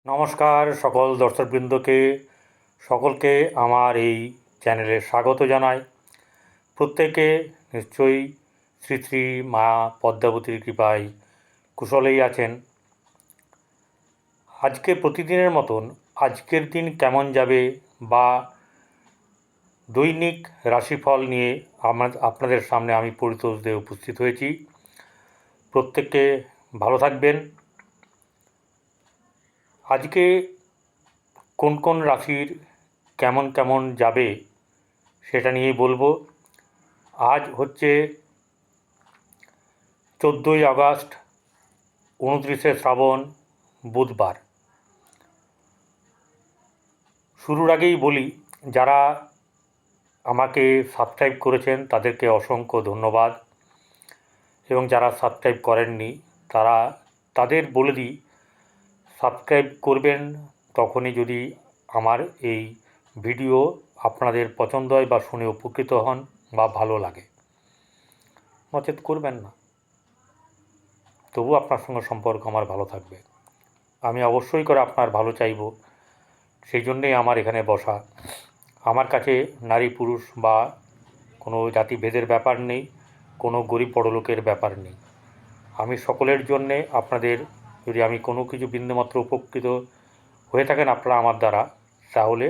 নমস্কার সকল দর্শকবৃন্দকে, সকলকে আমার এই চ্যানেলে স্বাগত জানাই। প্রত্যেকে নিশ্চয়ই শ্রী শ্রী মা পদ্মাবতীর কৃপায় কুশলেই আছেন। আজকে প্রতিদিনের মতন আজকের দিন কেমন যাবে বা দৈনিক রাশিফল নিয়ে আপনাদের সামনে আমি পরিতোষ দিয়ে উপস্থিত হয়েছি। প্রত্যেককে ভালো থাকবেন। আজকে কোন কোন রাশির কেমন কেমন যাবে সেটা নিয়েই বলবো। আজ হচ্ছে 14ই আগস্ট, 29শে শ্রাবণ, বুধবার। শুরুর আগেই বলি, যারা আমাকে সাবস্ক্রাইব করেছেন তাদেরকে অসংখ্য ধন্যবাদ, এবং যারা সাবস্ক্রাইব করেননি তাদের বলে দিই, সাবস্ক্রাইব করবেন তখনই যদি আমার এই ভিডিও আপনাদের পছন্দ হয় বা শুনে উপকৃত হন বা ভালো লাগে, নচেত করবেন না। তবু আপনার সঙ্গে সম্পর্ক আমার ভালো থাকবে, আমি অবশ্যই করে আপনার ভালো চাইব, সেই জন্যেই আমার এখানে বসা। আমার কাছে নারী পুরুষ বা কোনো জাতিভেদের ব্যাপার নেই, কোনো গরিব বড়লোকের ব্যাপার নেই। আমি সকলের জন্যে আপনাদের, যদি আমি কোনো কিছু বিন্দুমাত্র উপকৃত হয়ে থাকেন আপনারা আমার দ্বারা, তাহলে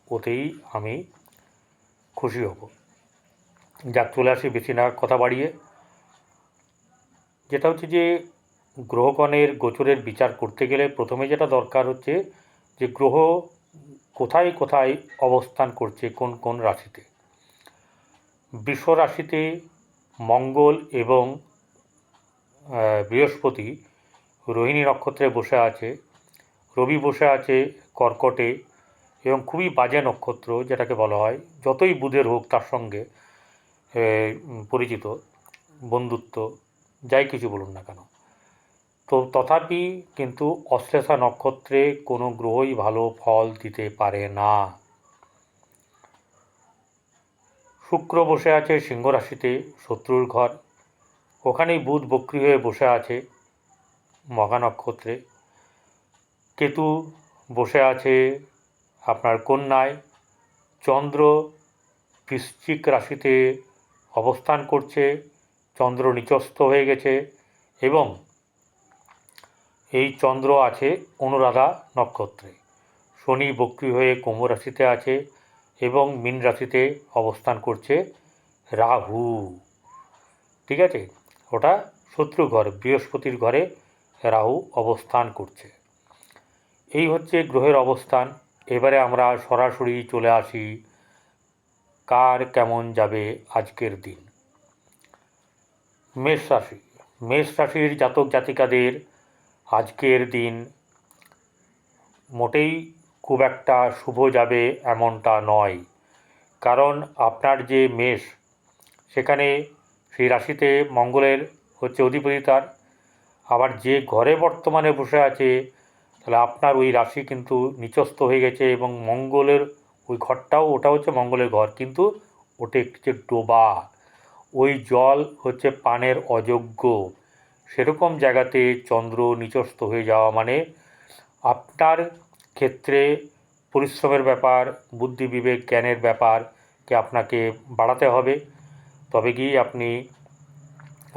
ওতেই আমি খুশি হব। যাক, চলে আসি বেশি না কথা বাড়িয়ে। যেটা হচ্ছে যে গ্রহগণের গোচরের বিচার করতে গেলে প্রথমে যেটা দরকার হচ্ছে যে গ্রহ কোথায় কোথায় অবস্থান করছে, কোন কোন রাশিতে। বৃষ রাশিতে মঙ্গল এবং বৃহস্পতি রোহিণী নক্ষত্রে বসে আছে, রবি বসে আছে কর্কটে, এবং খুবই বাজে নক্ষত্র যেটাকে বলা হয়, যতই বুধের হোক তার সঙ্গে পরিচিত, বন্ধুত্ব যাই কিছু বলুন না কেন, তো তথাপি কিন্তু অশ্লেষা নক্ষত্রে কোনো গ্রহই ভালো ফল দিতে পারে না। শুক্র বসে আছে সিংহ রাশিতে, শত্রুর ঘর, ওখানেই বুধ বক্রী হয়ে বসে আছে মঘা নক্ষত্রে। কেতু বসে আছে আপনার কন্যায়, চন্দ্র বৃশ্চিক রাশিতে অবস্থান করছে, চন্দ্র নিচস্থ হয়ে গেছে, এবং এই চন্দ্র আছে অনুরাধা নক্ষত্রে। শনি বক্রী হয়ে কুম্ভ রাশিতে আছে, এবং মীন রাশিতে অবস্থান করছে রাহু। ঠিক আছে, ওটা শত্রু ঘর, বৃহস্পতির ঘরে রাহু অবস্থান করছে। এই হচ্ছে গ্রহের অবস্থান। এবারে আমরা সরাসরি চলে আসি কার কেমন যাবে আজকের দিন। মেষ রাশি, মেষ রাশির জাতক জাতিকাদের আজকের দিন মোটেই খুব একটা শুভ যাবে এমনটা নয়। কারণ আপনার যে মেষ, সেখানে সেই রাশিতে মঙ্গলের হচ্ছে অধিপতিতার, আবার যে ঘরে বর্তমানে বসে আছে, তাহলে আপনার ওই রাশি কিন্তু নিচস্থ হয়ে গেছে, এবং মঙ্গলের ওই ঘরটাও, ওটা হচ্ছে মঙ্গলের ঘর, কিন্তু ওটা হচ্ছে ডোবা, ওই জল হচ্ছে পানের অযোগ্য। সেরকম জায়গাতে চন্দ্র নিচস্থ হয়ে যাওয়া মানে আপনার ক্ষেত্রে পরিশ্রমের ব্যাপার, বুদ্ধি বিবেক জ্ঞানের ব্যাপারকে আপনাকে বাড়াতে হবে, তবে গিয়ে আপনি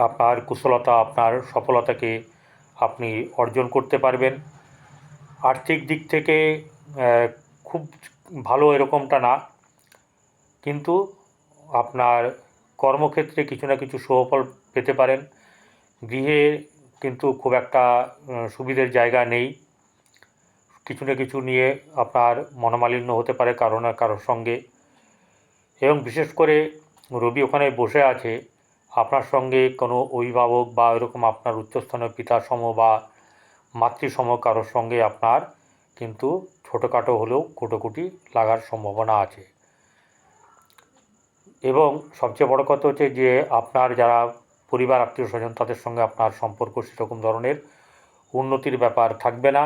আপনার কুশলতা, আপনার সফলতাকে আপনি অর্জন করতে পারবেন। আর্থিক দিক থেকে খুব ভালো এরকমটা না, কিন্তু আপনার কর্মক্ষেত্রে কিছু না কিছু সুফল পেতে পারেন। গৃহে কিন্তু খুব একটা সুবিধের জায়গা নেই, কিছু না কিছু নিয়ে আপনার মনোমালিন্য হতে পারে কারো না কারোর সঙ্গে, এবং বিশেষ করে রবি ওখানে বসে আছে, আপনার সঙ্গে কোনো অভিভাবক বা এরকম আপনার উচ্চস্থানীয় পিতাসম বা মাতৃসম কারোর সঙ্গে আপনার কিন্তু ছোটোখাটো হলেও কুটোকুটি লাগার সম্ভাবনা আছে। এবং সবচেয়ে বড় কথা হচ্ছে যে আপনার যারা পরিবার আত্মীয় স্বজন, তাদের সঙ্গে আপনার সম্পর্ক সেরকম ধরনের উন্নতির ব্যাপার থাকবে না।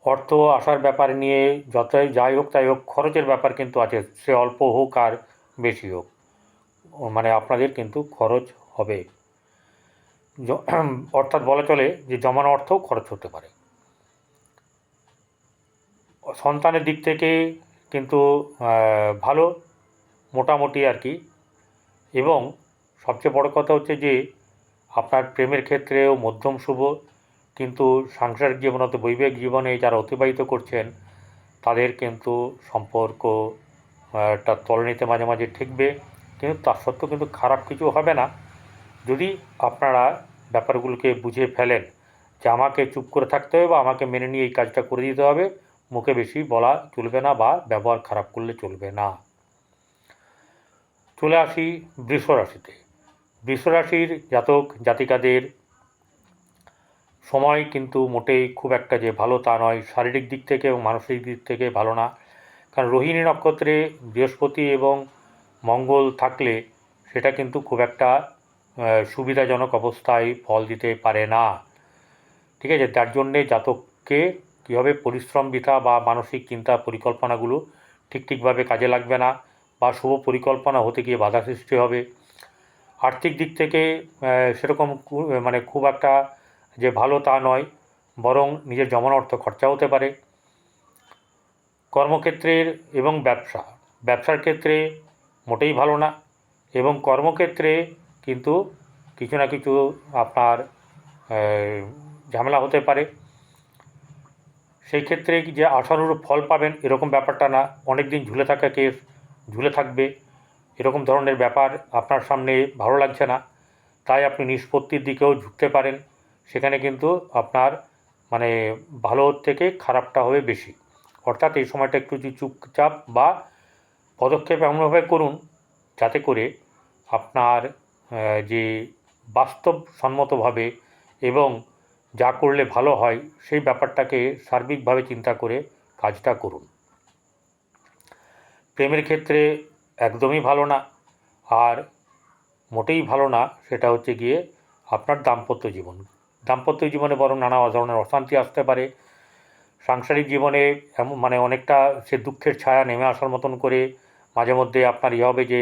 অর্থ আসার ব্যাপার নিয়ে যতই যাই হোক তাই হোক, খরচের ব্যাপার কিন্তু আছে, সে অল্প হোক আর বেশি হোক, মানে আপনাদের কিন্তু খরচ হবে। অর্থাৎ বলা চলে যে জমানো অর্থও খরচ হতে পারে। সন্তানের দিক থেকে কিন্তু ভালো, মোটামুটি আর কি। এবং সবচেয়ে বড় কথা হচ্ছে যে আপনার প্রেমের ক্ষেত্রেও মধ্যম শুভ, কিন্তু সাংসারিক জীবন অর্থাৎ বৈবাহিক জীবনে যারা অতিবাহিত করছেন তাদের কিন্তু সম্পর্ক একটা তলানিতে মাঝে মাঝে ঠেকবে, কিন্তু তার সত্ত্বেও কিন্তু খারাপ কিছু হবে না যদি আপনারা ব্যাপারগুলোকে বুঝে ফেলেন যে আমাকে চুপ করে থাকতে হবে বা আমাকে মেনে নিয়ে এই কাজটা করে দিতে হবে, মুখে বেশি বলা চলবে না বা ব্যবহার খারাপ করলে চলবে না। চলে আসি বৃষ রাশিতে। বৃষ রাশির জাতক জাতিকাদের সময় কিন্তু মোটেই খুব একটা যে ভালো তা নয়, শারীরিক দিক থেকে এবং মানসিক দিক থেকে ভালো না। কারণ রোহিণী নক্ষত্রে বৃহস্পতি এবং মঙ্গল থাকলে সেটা কিন্তু খুব একটা সুবিধাজনক অবস্থায় ফল দিতে পারে না। ঠিক আছে, তার জন্যে জাতককে কীভাবে পরিশ্রম বৃথা বা মানসিক চিন্তা পরিকল্পনাগুলো ঠিকভাবে কাজে লাগবে না বা শুভ পরিকল্পনা হতে গিয়ে বাধা সৃষ্টি হবে। আর্থিক দিক থেকে সেরকম মানে খুব একটা যে ভালো তা নয়, বরং নিজের জমানো অর্থ খরচা হতে পারে। কর্মক্ষেত্রের এবং ব্যবসার ক্ষেত্রে মোটেই ভালো না, এবং কর্মক্ষেত্রে কিন্তু কিছু না কিছু আপনার ঝামেলা হতে পারে। সেই ক্ষেত্রে যে আশানুরূপ ফল পাবেন এরকম ব্যাপারটা না, অনেক দিন ঝুলে থাকা কেস ঝুলে থাকবে, এরকম ধরনের ব্যাপার আপনার সামনে ভালো লাগছে না, তাই আপনি নিষ্পত্তির দিকেও ঝুঁকতে পারেন। সেখানে কিন্তু আপনার মানে ভালো থেকে খারাপটা হবে বেশি। অর্থাৎ এই সময়টা একটু চুপচাপ বা পদক্ষেপ এমনভাবে করুন যাতে করে আপনার যে বাস্তবসম্মতভাবে এবং যা করলে ভালো হয় সেই ব্যাপারটাকে সার্বিকভাবে চিন্তা করে কাজটা করুন। প্রেমের ক্ষেত্রে একদমই ভালো না, আর মোটেই ভালো না সেটা হচ্ছে গিয়ে আপনার দাম্পত্য জীবনে বরং নানা ধরনের অশান্তি আসতে পারে। সাংসারিক জীবনে এমন মানে অনেকটা সে দুঃখের ছায়া নেমে আসার মতন করে মাঝে মধ্যে আপনার হবে যে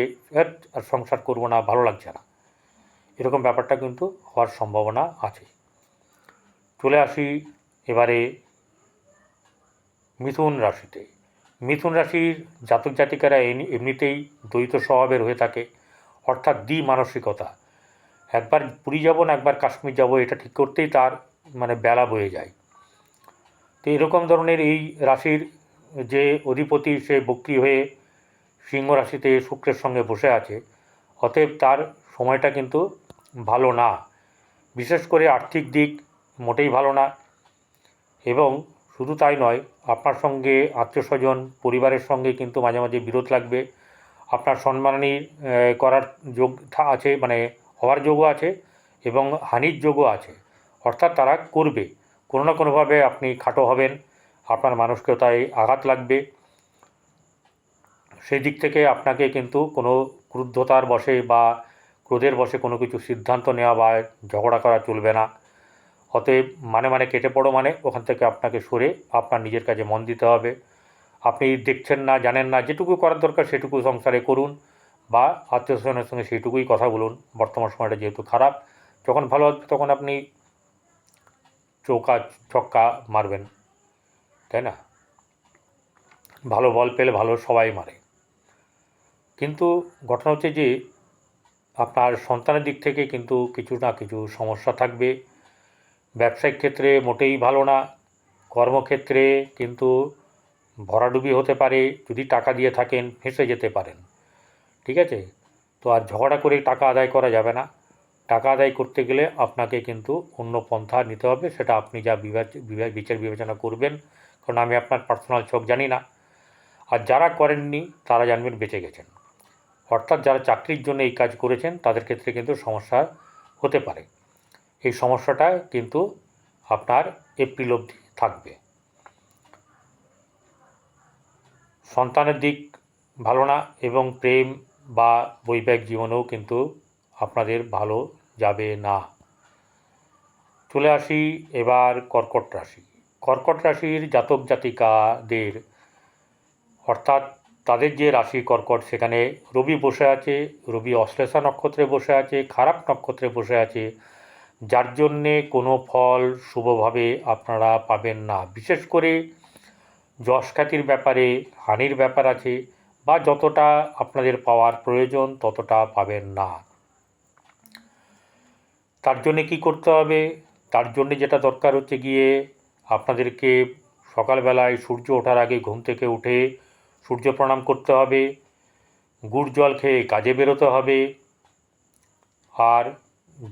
আর সংসার করবো না, ভালো লাগছে না, এরকম ব্যাপারটা কিন্তু হওয়ার সম্ভাবনা আছে। চলে আসি এবারে মিথুন রাশিতে। মিথুন রাশির জাতক জাতিকারা এমনিতেই দ্বৈত স্বভাবের হয়ে থাকে, অর্থাৎ মানসিকতা। একবার পুরী যাব না একবার কাশ্মীর যাব, এটা ঠিক করতেই তার মানে বেলা বয়ে যায়। তো এরকম ধরনের এই রাশির যে অধিপতি সে বক্রী হয়ে সিংহ রাশিতে শুক্রের সঙ্গে বসে আছে, অতএব তার সময়টা কিন্তু ভালো না। বিশেষ করে আর্থিক দিক মোটেই ভালো না, এবং শুধু তাই নয়, আপনার সঙ্গে আত্মীয় স্বজন পরিবারের সঙ্গে কিন্তু মাঝে মাঝে বিরোধ লাগবে। আপনার সম্মানহানি করার যোগ আছে, মানে হওয়ার যোগও আছে, এবং হানির যোগও আছে। অর্থাৎ তারা করবে, কোনো না কোনোভাবে আপনি খাটো হবেন, আপনার মানসিকতায় আঘাত লাগবে। সেই দিক থেকে আপনাকে কিন্তু কোনো ক্রুদ্ধতার বশে বা ক্রোধের বশে কোনো কিছু সিদ্ধান্ত নেওয়া বা ঝগড়া করা চলবে না। অতএব মানে কেটে পড়ো, মানে ওখান থেকে আপনাকে সরে আপনার নিজের কাজে মন দিতে হবে। আপনি দেখছেন না, জানেন না, যেটুকু করার দরকার সেটুকু সংসারে করুন, বা আত্মীয় স্বজনের সঙ্গে সেইটুকুই কথা বলুন। বর্তমান সময়টা যেহেতু খারাপ, যখন ভালো হবে তখন আপনি চৌকা ছক্কা মারবেন, তাই না? ভালো বল পেলে ভালো সবাই মারে। কিন্তু ঘটনা হচ্ছে যে আপনার সন্তানের দিক থেকে কিন্তু কিছু না কিছু সমস্যা থাকবে। ব্যবসায়িক ক্ষেত্রে মোটেই ভালো না, কর্মক্ষেত্রে কিন্তু ভরাডুবি হতে পারে, যদি টাকা দিয়ে থাকেন ফেঁসে যেতে পারেন। ঠিক আছে, তো আর ঝগড়া করে টাকা আদায় করা যাবে না। টাকা আদায় করতে গেলে আপনাকে কিন্তু অন্য পন্থা নিতে হবে, সেটা আপনি যা বিচার বিবেচনা করবেন, কারণ আমি আপনার পার্সোনাল ছক জানি না। আর যারা করেননি তারা জানবেন বেঁচে গেছেন। অর্থাৎ যারা চাকরির জন্য এই কাজ করেছেন তাদের ক্ষেত্রে কিন্তু সমস্যা হতে পারে। এই সমস্যাটা কিন্তু আপনার এপ্রিল অবধি থাকবে। সন্তানের দিক ভালো না, এবং প্রেম বা বৈবাহিক জীবনেও কিন্তু আপনাদের ভালো যাবে না। চলে আসি এবার কর্কট রাশি। কর্কট রাশির জাতক জাতিকাদের, অর্থাৎ তাদের যে রাশি কর্কট, সেখানে রবি বসে আছে, রবি অশ্লেষা নক্ষত্রে বসে আছে, খারাপ নক্ষত্রে বসে আছে, যার জন্যে কোনো ফল শুভভাবে আপনারা পাবেন না। বিশেষ করে যশ খ্যাতির ব্যাপারে হানির ব্যাপার আছে, বা যতটা আপনাদের পাওয়ার প্রয়োজন ততটা পাবেন না। তার জন্যে কী করতে হবে? তার জন্যে যেটা দরকার হচ্ছে গিয়ে আপনাদেরকে সকালবেলায় সূর্য ওঠার আগে ঘুম থেকে উঠে সূর্য প্রণাম করতে হবে, গুড় জল খেয়ে কাজে বেরোতে হবে, আর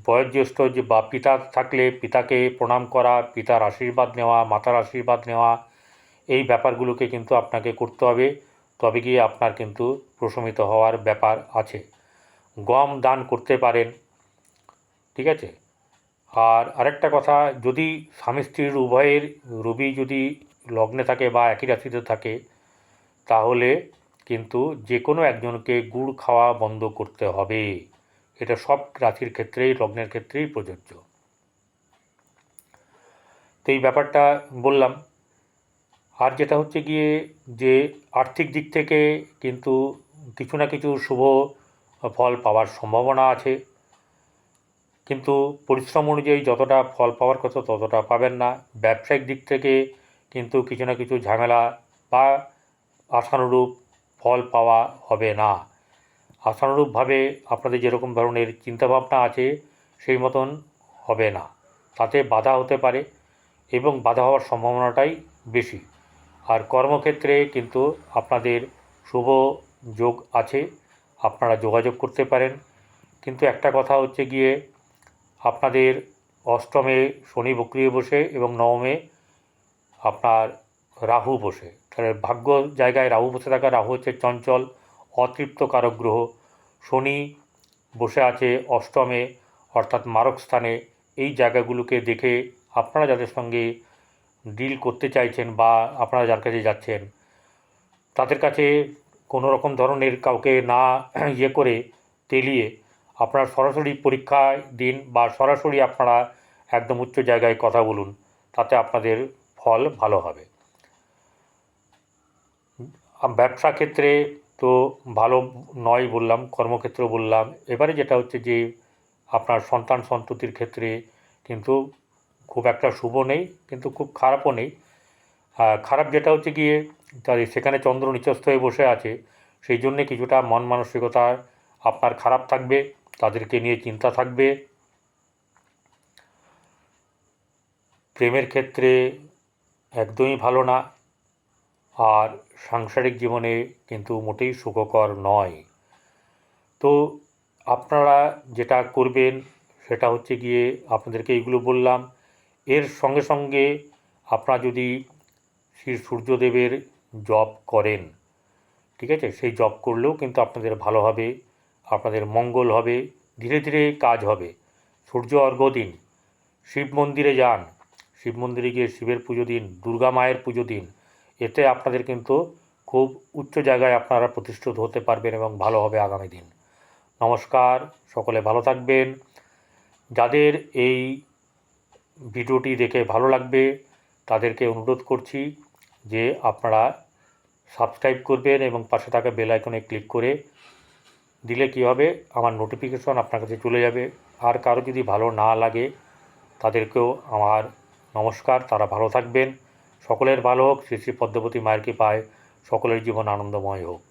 বয়োজ্যেষ্ঠ যে বা পিতা থাকলে পিতাকে প্রণাম করা, পিতার আশীর্বাদ নেওয়া, মাতার আশীর্বাদ নেওয়া, এই ব্যাপারগুলোকে কিন্তু আপনাকে করতে হবে। তবে গিয়ে আপনার কিন্তু প্রশমিত হওয়ার ব্যাপার আছে। গম দান করতে পারেন, ঠিক আছে? আর আরেকটা কথা, যদি স্বামী স্ত্রীর উভয়ের রবি যদি লগ্নে থাকে বা একই রাশিতে থাকে, তাহলে কিন্তু যে কোনো একজনকে গুড় খাওয়া বন্ধ করতে হবে। এটা সব রাশির ক্ষেত্রেই, লগ্নের ক্ষেত্রেই প্রযোজ্য। তো এই ব্যাপারটা বললাম। আর যেটা হচ্ছে গিয়ে যে আর্থিক দিক থেকে কিন্তু কিছু না কিছু শুভ ফল পাওয়ার সম্ভাবনা আছে, কিন্তু পরিশ্রম অনুযায়ী যতটা ফল পাওয়ার কথা ততটা পাবেন না। ব্যবসায়িক দিক থেকে কিন্তু কিছু না কিছু ঝামেলা বা আশানুরূপ ফল পাওয়া হবে না। আশানুরূপভাবে আপনাদের যেরকম ধরনের চিন্তাভাবনা আছে সেই মতন হবে না, তাতে বাধা হতে পারে এবং বাধা হওয়ার সম্ভাবনাটাই বেশি। আর কর্মক্ষেত্রে কিন্তু আপনাদের শুভ যোগ আছে, আপনারা যোগাযোগ করতে পারেন। কিন্তু একটা কথা হচ্ছে গিয়ে আপনাদের অষ্টমে শনি বক্রিয় বসে এবং নবমে আপনার রাহু বসে, তাহলে ভাগ্য জায়গায় রাহু বসে থাকা, রাহু হচ্ছে চঞ্চল অতৃপ্তকারক গ্রহ। শনি বসে আছে অষ্টমে অর্থাৎ মারক স্থানে। এই জায়গাগুলোকে দেখে আপনারা যাদের সঙ্গে ডিল করতে চাইছেন বা আপনারা যার কাছে যাচ্ছেন তাদের কাছে কোনো রকম ধরনের কাউকে না ইয়ে করে তেলিয়ে আপনারা সরাসরি পরীক্ষায় দিন বা সরাসরি আপনারা একদম উচ্চ জায়গায় কথা বলুন, তাতে আপনাদের ফল ভালো হবে। ব্যবসা ক্ষেত্রে তো ভালো নয় বললাম, কর্মক্ষেত্র বললাম। এবারে যেটা হচ্ছে যে আপনার সন্তান সন্ততির ক্ষেত্রে কিন্তু খুব একটা শুভ নেই, কিন্তু খুব খারাপও নেই। খারাপ যেটা হচ্ছে গিয়ে তাদের সেখানে চন্দ্র নিচস্থ হয়ে বসে আছে, সেই জন্যে কিছুটা মন মানসিকতা আপনার খারাপ থাকবে, তাদেরকে নিয়ে চিন্তা থাকবে। প্রেমের ক্ষেত্রে একদমই ভালো না, আর সাংসারিক জীবনে কিন্তু মোটেই সুখকর নয়। তো আপনারা যেটা করবেন সেটা হচ্ছে গিয়ে আপনাদেরকে এইগুলো বললাম। এর সঙ্গে সঙ্গে আপনারা যদি শ্রী সূর্যদেবের জপ করেন, ঠিক আছে, সেই জপ করলেও কিন্তু আপনাদের ভালো হবে, আপনাদের মঙ্গল হবে, ধীরে ধীরে কাজ হবে। সূর্য অর্ঘ্য দিন, শিব মন্দিরে যান, শিব মন্দিরে গিয়ে শিবের পুজো দিন, দুর্গা মায়ের পুজো দিন। এতে আপনাদের কিন্তু খুব উচ্চ জায়গায় আপনারা প্রতিষ্ঠিত হতে পারবেন এবং ভালো হবে আগামী দিন। নমস্কার, সকলে ভালো থাকবেন। যাদের এই ভিডিওটি দেখে ভালো লাগবে তাদেরকে অনুরোধ করছি যে আপনারা সাবস্ক্রাইব করবেন এবং পাশে থাকা বেল আইকনে ক্লিক করে দিলে কী হবে, আমার নোটিফিকেশন আপনার কাছে চলে যাবে। আর কারো যদি ভালো না লাগে তাদেরকেও আমার নমস্কার, তারা ভালো থাকবেন। সকলের ভালো হোক, শ্রী শ্রী পদ্মবতী মায়ের কৃপায় সকলের জীবন আনন্দময় হোক।